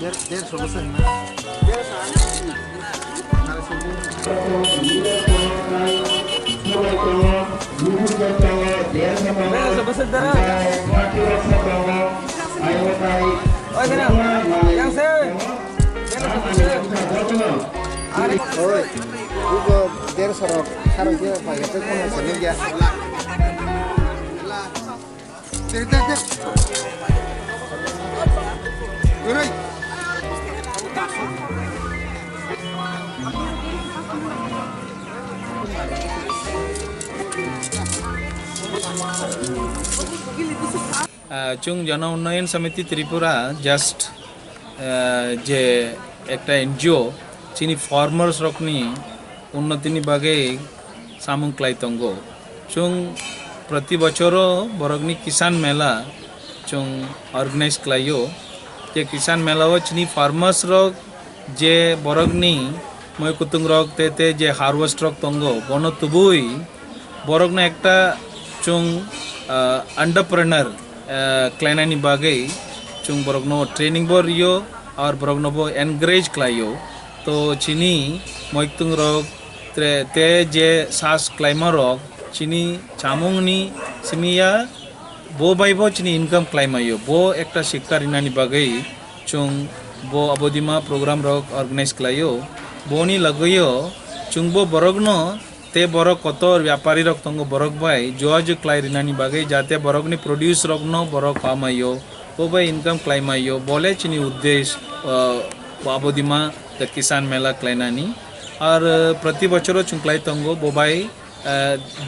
Dia solusi na. Oi, juga dia sorok sarung dia pakai itu pun seneng dia. Tidak. Oi. चुंग जन उन्नयन समिति Tripura just जे एक NGO चीनी farmers रखनी उन्नति बागे सामुंग क्लाइतंगो चुंग प्रति बचरो बरगनी किसान मेला चुंग ऑर्गेनाइज क्लाइयो जे किसान मेला वो चीनी फार्मर्स रक जे बरगनी मय कुतुंग रक ते जे हार्वेस्ट रक तंगो बनो तुबुई बरगना एकटा चुंग अंडरप्रेन्योर क्लाइनानी बागे चुंग बरगनो ट्रेनिंग बोर रियो और बरगनो बो एनकरेज क्लाइयो तो चीनी मोइतुंग रोग ते जे सास क्लाइमर रोग चीनी चामुंगनी सिमिया बो बाइबो चीनी इनकम क्लाइमायो बो एकटा शिक्षा रिनानी बागे चुंग बो अबोदिमा प्रोग्राम रोग ऑर्गेनाइज क्लाइयो बोनी लगयो चुंग बो बरगनो ते बरक कत व्यापारी रक तंगो बरक भाई जो क्लाई रिनानी बागे जाते बरक नि प्रोड्यूस रकनो बरक कामायो वो भाई इनकम क्लाइमायो बोले चिनी उद्देश्य वाबोदिमा द किसान मेला क्लाइनानी और प्रति बचरो चुंग क्लाई तंगो बो भाई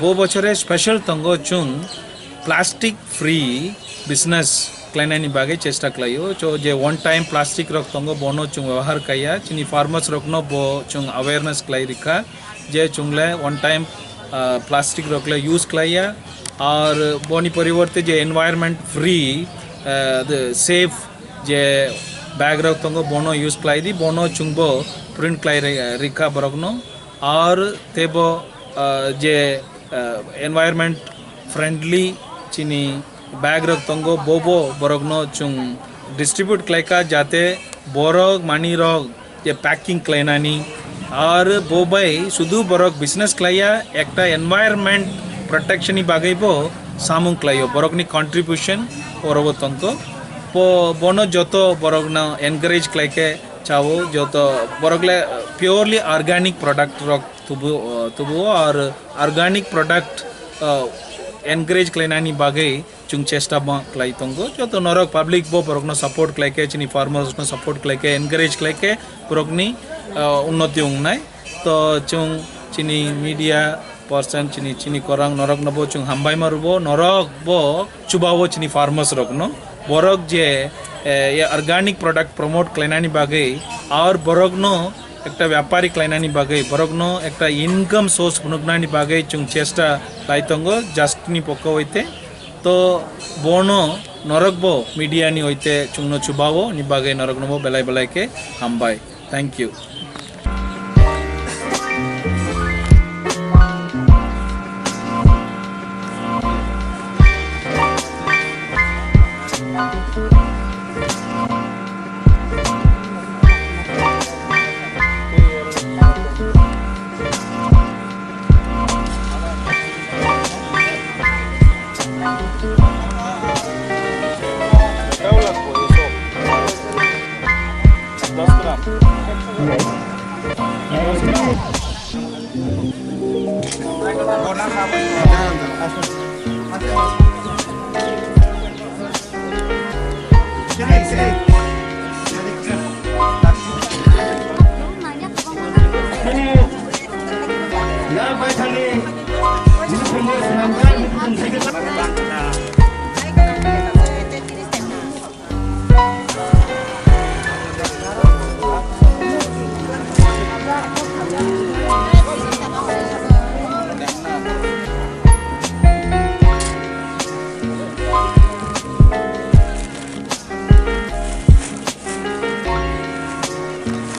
बो बचरे स्पेशल तंगो चुंग प्लास्टिक फ्री बिजनेस क्लाइनानी बागे चेष्टा क्लाइयो जो जे वन टाइम प्लास्टिक रक तंगो बोनो चुंग व्यवहार कया चिनी फार्मर्स रकनो बो चुंग अवेयरनेस क्लाई रिखा जे चुंगले वन टाइम प्लास्टिक रखले यूज़ क्लाइया और बोनी परिवर्ते जे एनवायरनमेंट फ्री सेफ जे बैग रख तंगो बोनो यूज़ क्लाई दी बोनो चुंगबो प्रिंट क्लाई रिका बरगनो और तेबो जे एनवायरनमेंट फ्रेंडली चीनी बैग रख तंगो बोबो बरगनो चुंग डिस्ट्रीब्यूट क्लाई का जाते बोरग मानी रोग जे पैकिंग क्लाइनानी और बो भाई सुधु बरक बिजनेस क्लाइया एकटा एनवायरनमेंट प्रोटेक्शन बागे बो सामुंग क्लाइयो बरक नि कंट्रीब्यूशन और वो तंको बो बोनो जोतो बरक ना एनकरेज क्लाइके चावो जोतो बरकले प्योरली ऑर्गेनिक प्रोडक्ट रक तुबु और ऑर्गेनिक प्रोडक्ट एनकरेज क्लाइनानी बागे चुंग चेष्टा बा क्लाई तंगो जोतो नरक पब्लिक बो बरक ना सपोर्ट क्लाइके चिनी फार्मर्स ना सपोर्ट क्लाइके एनकरेज क्लाइके बरक नि उन्नति उंगनाय तो चुंग चिनी मीडिया पर्सन चिनी करंग नरक नबो चुंग हामबाय मारुबो नरक बो चुबावो चिनी फार्मर्स रकनो बरक जे ये ऑर्गेनिक प्रोडक्ट प्रमोट क्लाइनानी बागे और बरगनो एकटा व्यापारी क्लाइनानी बागे बरगनो एकटा इनकम सोर्स बुनुगनानी बागे चुंग चेष्टा लाइतंगो जस्टनी पक्को होइते तो बोनो नरक बो मीडिया नि होइते चुंगनो चुबावो नि बागे नरक नबो बेलाय के हामबाय थैंक यू Sini.